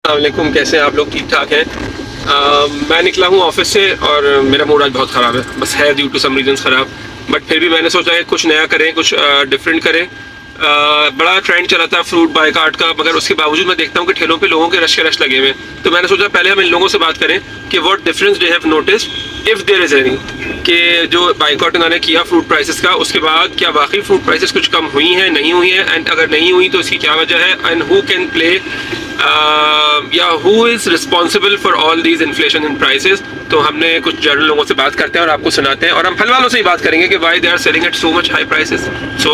अस्सलामुअलैकुम, कैसे हैं आप लोग? ठीक ठाक हैं। मैं निकला हूँ ऑफिस से और मेरा मूड आज बहुत ख़राब है, बस है ड्यू टू सम रीजंस ख़राब। बट फिर भी मैंने सोचा है कुछ नया करें, कुछ डिफरेंट करें। बड़ा ट्रेंड चला था फ्रूट बायकॉट का, मगर उसके बावजूद मैं देखता हूँ कि ठेलों पे लोगों के रश लगे हुए हैं। तो मैंने सोचा पहले हम इन लोगों से बात करें कि what difference they have noticed if there is any, कि जो बायकॉट इन्होंने किया फ्रूट प्राइसेस का, उसके बाद क्या वाकई फ्रूट प्राइसेस कुछ कम हुई हैं, नहीं हुई हैं, एंड अगर नहीं हुई तो इसकी क्या वजह है, एंड हु कैन प्ले या who is responsible for all these inflation in prices. तो हमने कुछ जनरल लोगों से बात करते हैं और आपको सुनाते हैं, और हम फल वालों से ही बात करेंगे कि why they are selling at so much high prices. So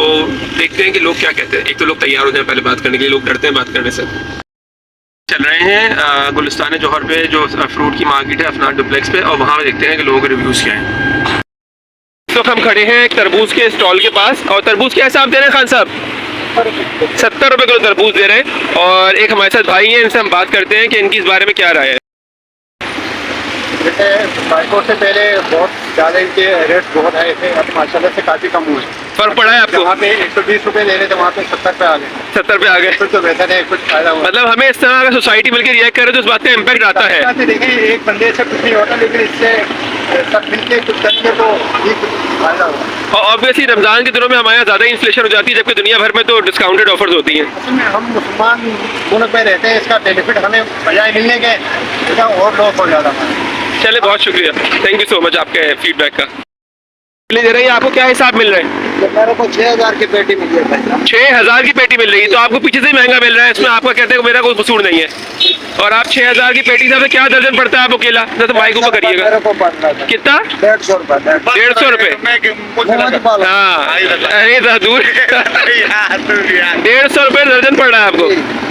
देखते हैं कि लोग क्या कहते हैं। एक तो लोग तैयार हो जाए पहले बात करने के लिए, लोग डरते हैं बात करने से। चल रहे हैं गुलिस्तान जौहर पे, जो फ्रूट की मार्केट है अफनान डुप्लेक्स पे, और वहाँ देखते हैं कि लोगों के रिव्यूज़ क्या हैं। तो हम खड़े हैं एक तरबूज के स्टॉल के पास, और तरबूज क्या हिसाब दे रहे हैं खान साहब? 70 रुपये किलो तरबूज दे रहे हैं। और एक हमारे साथ भाई हैं, इनसे हम बात करते हैं कि इनकी इस बारे में क्या राय है। बाइकों से पहले बहुत ज़्यादा इनके रेट बहुत हाई थे, अब माशाल्लाह से काफ़ी कम हुए। फर्क पड़ा है आपको? वहाँ पे 120 रुपये ले रहे थे, वहाँ पे 70 पे आ गए। 70 पे आ गए। कुछ तो बेहतर है, कुछ फायदा हुआ। मतलब हमें इस तरह अगर सोसाइटी मिलकर रिएक्ट करे तो इस बात का इम्पैक्ट आता है। देखिए एक बंदे से कुछ नहीं होता, लेकिन इससे सब मिलके कुछ करेंगे तो भी कुछ फायदा होगा। और ऑब्वियसली रमज़ान के दिनों में हमारे यहाँ ज़्यादा इन्फ्लेशन हो जाती है, जबकि दुनिया भर में तो डिस्काउंटेड ऑफर्स होती हैं। असल में हम मुसलमान मुल्क में रहते हैं, इसका बेनिफिट हमें बजाय मिलने के इसका और लॉस हो जाता है। चले, बहुत शुक्रिया, थैंक यू सो मच आपके फीडबैक का। दे रही है आपको क्या हिसाब मिल रहा है? मेरे को 6000 की पेटी मिली है। 6000 की पेटी मिल रही है, तो आपको पीछे से ही महंगा मिल रहा है। इसमें आपका कहते हैं मेरा कोई कसूर नहीं है। और आप 6000 की पेटी से क्या दर्जन पड़ता है आपको केला? जैसे बाइक ऊपर करिएगा, कितना? 150 रुपये। 150 रुपये? हाँ, अरे दूर 150 रुपये दर्जन पड़ रहा है आपको।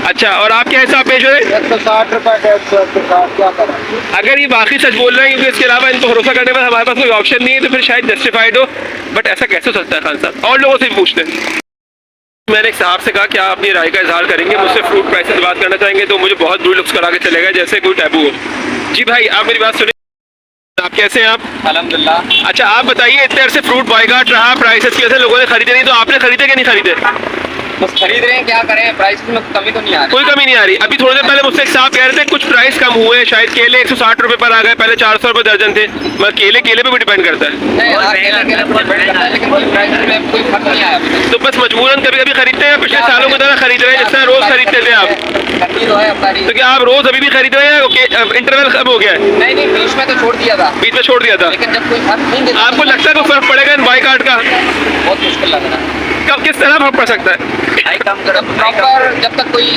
अच्छा, और आप क्या हिसाब पेश हो रहे हैं? 160 रुपये, 150 क्या करें? अगर ये बाकी सच बोल रहे हैं, क्योंकि इसके अलावा इनको भरोसा करने में हमारे पास कोई ऑप्शन नहीं है, तो फिर शायद जस्टिफाइड हो। बट ऐसा कैसे हो सकता है खान साहब? और लोगों से भी पूछते हैं। मैंने एक साहब से कहा क्या आप अपनी राय का इजहार करेंगे, मुझसे फ्रूट प्राइसेस बात करना चाहेंगे, तो मुझे बहुत बुरी लुक्स करा के चलेगा जैसे कोई टैबू हो। जी भाई, आप मेरी बात सुनिए। आप कैसे हैं? आप अल्हम्दुलिल्लाह। अच्छा, आप बताइए, इतने अरसे फ्रूट बायकॉट रहा, प्राइसेस की वजह से लोगों ने खरीदे नहीं, तो आपने खरीदे कि नहीं खरीदे? बस खरीद रहे हैं, क्या करें, प्राइस में कमी तो नहीं आ रही। कोई कमी नहीं आ रही। अभी थोड़ी देर पहले मुझसे एक साहब कह रहे थे कुछ प्राइस कम हुए हैं, शायद केले 160 रुपये पर आ गए, पहले 400 रुपये दर्जन थे। मगर केले पे भी डिपेंड करता है। नहीं, लेकिन कोई प्राइस में कोई फर्क नहीं आया। तो बस मजबूरन कभी कभी खरीदते हैं, पिछले सालों की तरह खरीद रहे हैं जिस तरह रोज खरीदते थे आप? तो क्या आप रोज अभी भी खरीद रहे हैं? इंटरवल कब हो गया है? नहीं, बीच में तो छोड़ दिया था। बीच में छोड़ दिया था, लेकिन जब कोई फर्क नहीं, आपको लगता है कोई फर्क पड़ेगा इन बायकॉट का? बहुत मुश्किल लग रहा है। कब, किस तरह फर्क पड़ सकता है? प्रॉपर जब तक कोई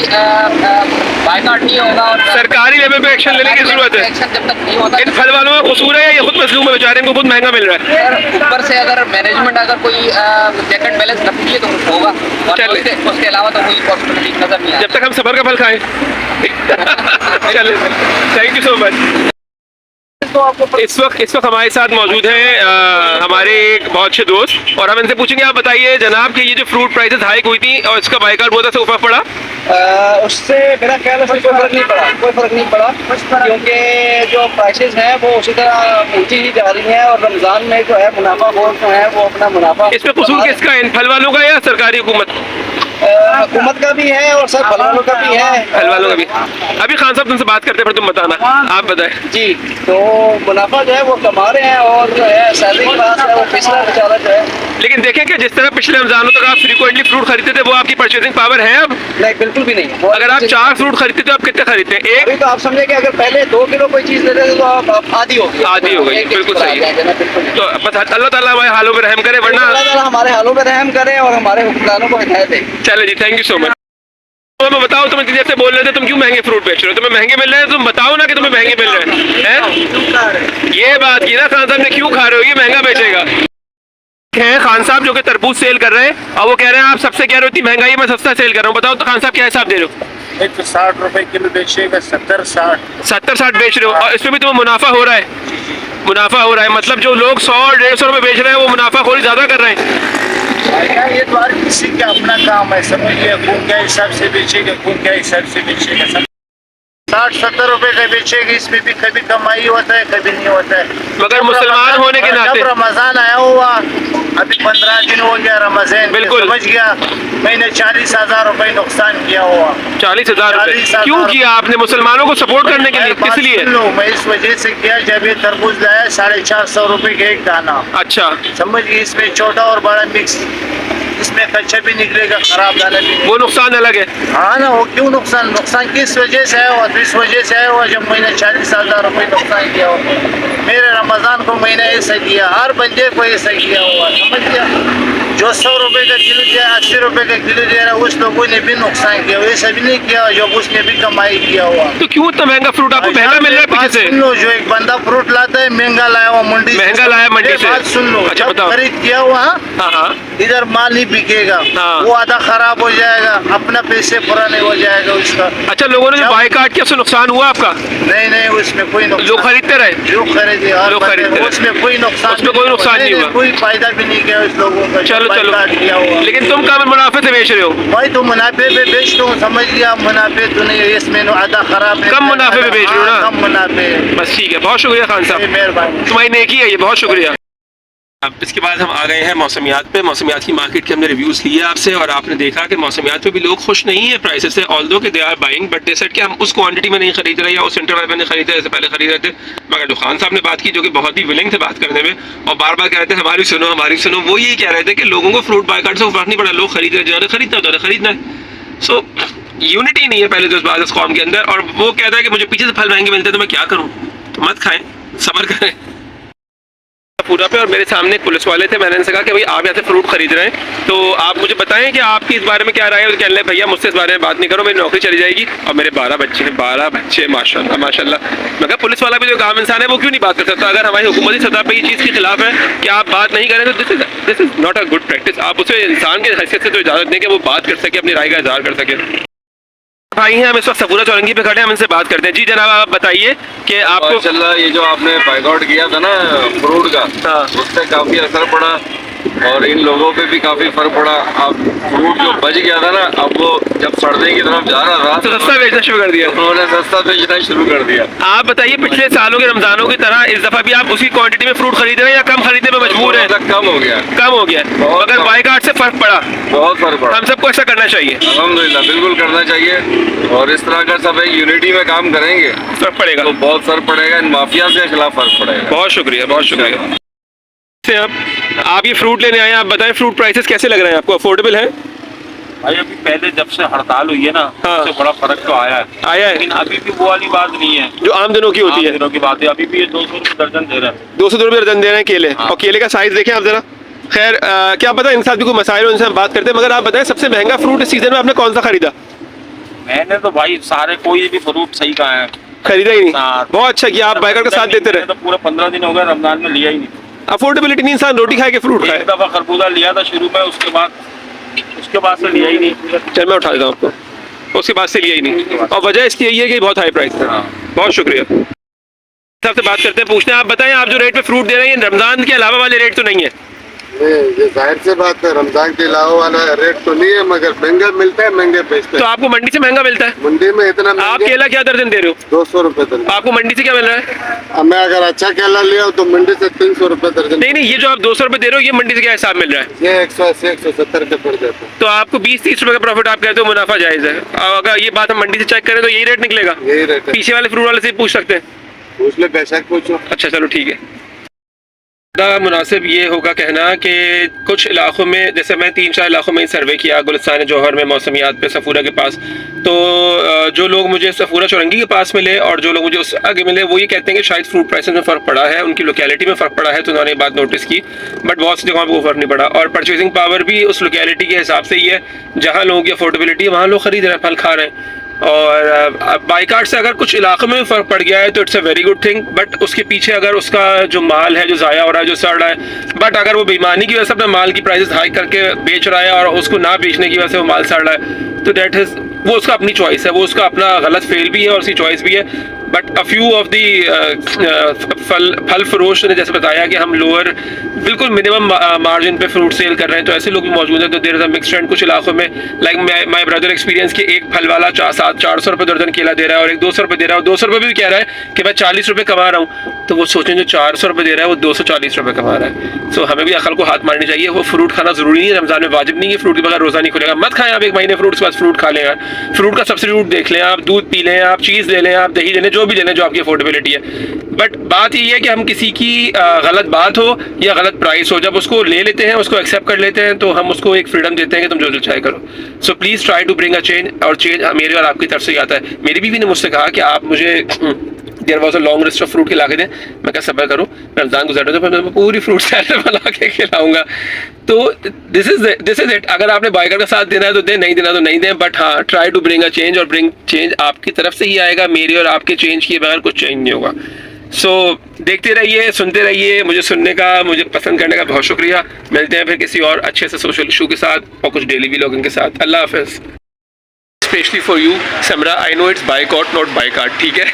बायकॉट नहीं होगा और सरकारी लेवल पे एक्शन लेने की जरूरत है। एक्शन जब तक नहीं होता, इन फल वालों का कसूर है या ये खुद मजलूम है बेचारे, इनको बहुत महंगा मिल रहा है? ऊपर से अगर मैनेजमेंट अगर कोई चेक एंड बैलेंस रखती है तो कुछ होगा, और उसके अलावा तो कोई पॉसिबिलिटी नजर नहीं आ जब तक हम सबर का फल खाएं। चले, थैंक यू सो मच। इस वक्त हमारे साथ मौजूद हैं हमारे एक बहुत अच्छे दोस्त, और हम इनसे पूछेंगे, आप बताइए जनाब कि ये जो फ्रूट प्राइसेस हाइक हुई थी और इसका बायकॉट बहुत सा फर्क पड़ा? उससे मेरा ख्याल है कोई फर्क नहीं पड़ा, क्योंकि जो प्राइसेस हैं वो उसी तरह ऊंची ही जा रही हैं, और रमजान में जो है मुनाफा बहुत जो है वो अपना मुनाफा। इसमें कसूर किसका है, इन फल वालों का या सरकारी हुकूमत? हुकूमत का भी है और सब फल वालों का भी है। फल वालों का भी। अभी खान साहब तुमसे बात करते हैं, फिर तुम बताना, आप बताएं। जी, तो मुनाफा जो है वो कमा रहे हैं, और जो है सैलरी के पास है वो पिछला बेचारा जो है। लेकिन देखें कि जिस तरह पिछले रमजानों तक आप फ्रीक्वेंटली फ्रूट खरीदते थे, वो आपकी परचेसिंग पावर है अब? नहीं, बिल्कुल भी नहीं। अगर आप 4 फ्रूट खरीदते तो आप कितने खरीदते हैं? एक तो आप समझे कि अगर पहले 2 किलो कोई चीज लेते थे तो आप आधी हो गई। बिल्कुल सही। तो बस अल्लाह ताला हमारे हालों में रहम करे, वरना अल्लाह ताला हमारे हालों में रहम करे और हमारे हुक्मरानों को हिदायत दे। चले जी, थैंक यू सो मच। तो बताओ, तुम इतनी देर से बोल रहे थे, तुम क्यों महंगे फ्रूट बेच रहे हो? तुम्हें महंगे मिल रहे हैं, तुम बताओ ना कि तुम्हें महंगे मिल रहे हैं। ये बात की ना खान साहब ने, क्यों खा रहे हो, ये महंगा बेचेगा। हैं खान साहब जो कि तरबूज सेल कर रहे हैं, और वो कह रहे हैं आप सबसे कह रहे हो इतनी महंगाई, मैं सस्ता सेल कर रहा हूँ। बताओ तो खान साहब क्या हिसाब दे रहे हो? 160 रुपये किलो बेचेगा, 70-60 बेच रहे हो, और इसमें भी तुम्हें मुनाफा हो रहा है? मुनाफा हो रहा है, मतलब जो लोग 100-150 रुपये बेच रहे हैं वो मुनाफाखोरी ज्यादा कर रहे हैं। ये तो हर किसी का अपना काम है, समझिए कौन क्या हिसाब से बेचेगा, कौन क्या हिसाब से बेचेगा। 60-70 रुपए का बेचेगा, इसमें भी कभी कमाई होता है, कभी नहीं होता है। मगर मुसलमान होने के नाते रमजान आया हुआ अभी 15 दिन हो गया रमजान, बिल्कुल। समझ गया। मैंने 40,000 रुपए नुकसान किया हुआ। 40,000 रुपए 40,000 क्यों किया आपने? मुसलमानों को सपोर्ट करने के लिए? बात किस लिए? सुन लो, मैं इस वजह से किया, जब ये तरबूज लाया 450 रुपए के एक दाना, अच्छा, समझ गए। इसमें छोटा और बड़ा मिक्स, इसमें कच्चा भी निकलेगा, खराब दाना भी निकलेगा। वो नुकसान अलग है। हाँ ना, वो क्यों नुकसान? नुकसान किस वजह से है? और इस वजह से है वो, जब मैंने 40,000 रुपए नुकसान किया हो। मेरे रमजान को मैंने ऐसा किया, हर बंदे को ऐसा किया हुआ, समझ गया। जो 100 रुपए का किलो दिया, 80 रुपए का किलो दे रहा है, उस लोगों ने भी नुकसान किया, वैसा भी नहीं किया जो उसने भी कमाई किया हुआ। तो क्यों इतना महंगा फ्रूट आपको महंगा मिल रहा है पीछे से? सुन लो, जो एक बंदा फ्रूट लाता है महंगा लाया हुआ मंडी से, महंगा लाया मंडी से। बात सुन लो, अच्छा, जब बताओ। खरीद किया हुआ हाँ हाँ, इधर माल नहीं बिकेगा, हाँ। वो आधा खराब हो जाएगा, अपना पैसे पूरा नहीं हो जाएगा उसका। अच्छा, लोगों ने जो जब- बायकाट किया उससे नुकसान हुआ आपका? नहीं नहीं, उसमें कोई नुकसान, लोग खरीदते रहे? जो खरीदे हर लोग बंदे, खरीदते रहे। उसमें कोई नुकसान उसमें कोई नुकसान नहीं हुआ। कोई फायदा भी नहीं किया उस लोगों का, चलो जो चलो, बायकाट किया हुआ। लेकिन तुम कम मुनाफे से बेच रहे हो। भाई तो मुनाफे पे बेचता हूँ, समझ गया। मुनाफे तो नहीं, इसमें आधा खराब कम मुनाफे पे बेच रहे हो ना? कम मुनाफे। बस ठीक है, बहुत शुक्रिया खान साहब, मेहरबानी। तुम्हारी नेकी है ये, बहुत शुक्रिया। अब इसके बाद हम आ गए हैं मौसमियात पे। मौसमियात की मार्केट के हमने रिव्यूज़ लिए आपसे, और आपने देखा कि मौसमियात पे भी लोग खुश नहीं है प्राइसेस से, ऑल्दो कि they are buying, but they said कि हम उस क्वांटिटी में नहीं खरीद रहे, या उस इंटरवल में नहीं खरीद रहे जैसे पहले खरीद रहे थे। मगर जो खान साहब ने बात की, जो कि बहुत ही विलिंग थे बात करने में, और बार बार कह रहे थे हमारी सुनो, वो ये कह रहे थे कि लोगों को फ्रूट बायकाट से फर्क नहीं पड़ा, लोग खरीद रहे, जिन्होंने खरीदना उन्होंने खरीदना है। सो यूनिटी नहीं है पहले जो इस बात कौम के अंदर, और वो कहता है कि मुझे पीछे से फल महंगे मिलते हैं तो मैं क्या करूँ? तो मत खाएं, सब्र करें पूरा पे। और मेरे सामने एक पुलिस वाले थे, मैंने इनसे कहा कि भाई आप यहाँ से फ्रूट खरीद रहे हैं, तो आप मुझे बताएं कि आपकी इस बारे में क्या राय है। वो कहने लगे भैया मुझसे इस बारे में बात नहीं करो, मेरी नौकरी चली जाएगी, और मेरे 12 बच्चे हैं, 12 बच्चे माशाल्लाह माशाल्लाह। मैं कहा पुलिस वाला भी जो आम इंसान है वो क्यों नहीं बात कर सकता? अगर हमारी हुकूमती सतह पर ये चीज़ के खिलाफ है कि आप बात नहीं करें, तो this is not a good practice. आप उसे इंसान के हैसियत से तो इजाज़त दें कि वो बात कर सके, अपनी राय का इजहार कर सके। भाई हैं, हम इस वक्त सफूरा चौरंगी पे खड़े हैं, हम इनसे बात करते हैं। जी जनाब, आप बताइए कि आपको माशाल्लाह ये जो आपने बाइकआउट किया था ना फ्रूट का, हाँ। उससे काफी असर पड़ा, और इन लोगों पे भी काफी फर्क पड़ा। अब फ्रूट जो बच गया था ना, अब वो जब सड़ने की तरफ जा रहा तो था, सस्ता बेचना शुरू कर दिया। उन्होंने सस्ता बेचना शुरू कर दिया। आप बताइए, पिछले सालों के रमजानों की तरह इस दफा भी आप उसी क्वांटिटी में फ्रूट खरीद रहे हैं या कम खरीदने में मजबूर हैं? थोड़ा सा कम हो गया, कम हो गया, बहुत मगर कम। बायकाट से फर्क पड़ा। बहुत फर्क पड़ा। हम सबको ऐसा करना चाहिए, अल्हम्दुलिल्लाह, बिल्कुल करना चाहिए, और इस तरह का सब एक यूनिटी में काम करेंगे फर्क पड़ेगा। तो बहुत फर्क पड़ेगा, इन माफिया से खिलाफ फर्क पड़ेगा। बहुत शुक्रिया, बहुत शुक्रिया। से आप ये फ्रूट लेने आए हैं, आप बताएं फ्रूट प्राइसेस कैसे लग रहे हैं आपको? अफोर्डेबल है? भाई अभी पहले जब से हड़ताल हुई है ना, हाँ। उससे बड़ा फर्क तो आया है, आया है लेकिन अभी भी वो वाली बात नहीं है जो आम दिनों की होती आम है। दिनों की बात है। अभी भी ये 200 रुपये दर्जन दे रहे हैं। 200 रुपये दर्जन दे रहे हैं केले, हाँ। और केले का साइज देखें आप जरा। खैर क्या पता इनके साथ भी कोई मसाइल हो, इनसे हम बात करते हैं। मगर आप बताएं सबसे महंगा फ्रूट इस सीजन में आपने कौन सा खरीदा? मैंने तो भाई सारे कोई भी फ्रूट सही कहा है, खरीदा ही नहीं? साथ। बहुत अच्छा किया, आप बाइकर का साथ देते मैंने रहे। तो पूरा 15 दिन हो गए रमजान में लिया ही नहीं। अफोर्डेबिलिटी नहीं, इंसान रोटी खाए के फ्रूट एक खाए। दफा खरबूजा लिया था शुरू में, उसके बाद से लिया ही नहीं। चल मैं उठा देता हूँ आपको, उसके बाद से लिया ही नहीं, और वजह इसकी यही है कि बहुत हाई प्राइस है। हाँ। बहुत शुक्रिया। सबसे बात करते हैं, पूछते हैं आप बताएं आप जो रेट पे फ्रूट दे रहे हैं रमजान के अलावा वाले रेट तो नहीं है? ये जाहिर से बात है, रमजान के अलावा वाला रेट तो नहीं है, मगर महंगा मिलता है, महंगे बेचते तो हैं। आपको मंडी से महंगा मिलता है? मंडी में इतना आप महंगा केला क्या दर्जन दे रहे हो? 200 रुपए दर्जन। आपको मंडी से क्या मिल रहा है? मैं अगर अच्छा केला लिया तो मंडी से 300 रुपए दर्जन। नहीं नहीं, ये जो आप 200 रुपये दे रहे हो ये मंडी से क्या हिसाब मिल रहा है? ये 180 170 के पड़ जाते तो आपको 20-30 रुपए का प्रॉफिट आप कहते हो मुनाफा जायज है। और अगर ये बात हम मंडी से चेक करें तो यही रेट निकलेगा? हैं, यही रेट है। पीछे वाले फ्रूट वाले से पूछ सकते हैं। पूछ ले, बेशक पूछो। अच्छा चलो ठीक है। ज़्यादा मुनासिब ये होगा कहना कि कुछ इलाकों में, जैसे मैं 3-4 इलाकों में सर्वे किया, गुलिस्तान जौहर में, मौसमियात पे, सफूरा के पास, तो जो लोग मुझे सफूरा चौरंगी के पास मिले और जो लोग मुझे उस आगे मिले वो ये कहते हैं कि शायद फ्रूट प्राइसेस में फ़र्क पड़ा है, उनकी लोकेलिटी में फ़र्क पड़ा है, तो उन्होंने ये बात नोटिस की। बट बहुत सी जगहों पर वो फ़र्क नहीं पड़ा, और परचेजिंग पावर भी उस लोकेलिटी के हिसाब से ही है। जहाँ लोगों की अफोर्डेबिलिटी है वहाँ लोग खरीद रहे हैं, फल खा रहे हैं। और बाइकाट से अगर कुछ इलाकों में भी फ़र्क पड़ गया है तो it's a very good thing, but उसके पीछे अगर उसका जो माल है जो ज़ाया हो रहा है, जो सड़ रहा है, बट अगर वो बेईमानी की वजह से अपने माल की प्राइसेस हाई करके बेच रहा है और उसको ना बेचने की वजह से वो माल सड़ रहा है, तो दैट इज़ वो उसका अपनी चॉइस है, वो उसका अपना गलत फेल भी है और उसकी चॉइस भी है। But a few of the फल फरोश ने जैसे बताया कि हम लोअर बिल्कुल मिनिमम मार्जिन पे फ्रूट सेल कर रहे हैं, तो ऐसे लोग भी मौजूद हैं। तो there is a mix trend कुछ इलाकों में, लाइक माय ब्रदर एक्सपीरियंस कि एक फल वाला 400 रुपये दर्जन केला दे रहा है और एक 200 रुपये दे रहा है, और 200 रुपये भी कह रहा है कि मैं 40 रुपये कमा रहा हूँ। तो वो सोचें जो 400 रुपये दे रहा है वो 240 रुपये कमा रहा है। सो हमें भी अकल को हाथ मारनी चाहिए। वो फ्रूट खाना जरूरी नहीं है, रमजान में वाजिब नहीं है, फ्रूट के बगैर रोज़ा नहीं खुलेगा। मत खाएं आप एक महीने फ्रूट, के बाद फ्रूट खा लें यार। फ्रूट का सब्सिट्यूट देख लें आप, दूध पी लें आप, चीज़ ले लें आप, दही ले लें, जो भी ले लें जो आपकी अफोर्डेबिलिटी है। बट बात यही है कि हम किसी की गलत बात हो या गलत प्राइस हो, जब उसको ले लेते हैं, उसको एक्सेप्ट कर लेते हैं, तो हम उसको एक फ्रीडम देते हैं कि तुम जो चाहे करो। So please try to bring a change, और चेंज मेरे और आपकी तरफ से ही आता है। मेरी बीवी ने मुझसे कहा कि आप मुझे there was a long list of fruit खिला के दें। मैं क्या सब्र करूँ, रमज़ान गुजरने तो मैं पूरी फ्रूट सैलेड बना के खिलाऊंगा। तो दिस इज इट। अगर आपने बाइकर का साथ देना है तो दें, नहीं देना तो नहीं दें, बट हाँ try to bring a change, और ब्रिंग चेंज आपकी तरफ से ही आएगा, मेरे और आपके चेंज किए बगैर कुछ चेंज नहीं होगा। सो देखते रहिए, सुनते रहिए, मुझे सुनने का, मुझे पसंद करने का बहुत शुक्रिया। मिलते हैं फिर किसी और अच्छे से सोशल इशू के साथ और कुछ डेली व्लॉगिंग के साथ। अल्लाह हाफिज़। Specially for you Samra, I know it's boycott not boycott, ठीक है।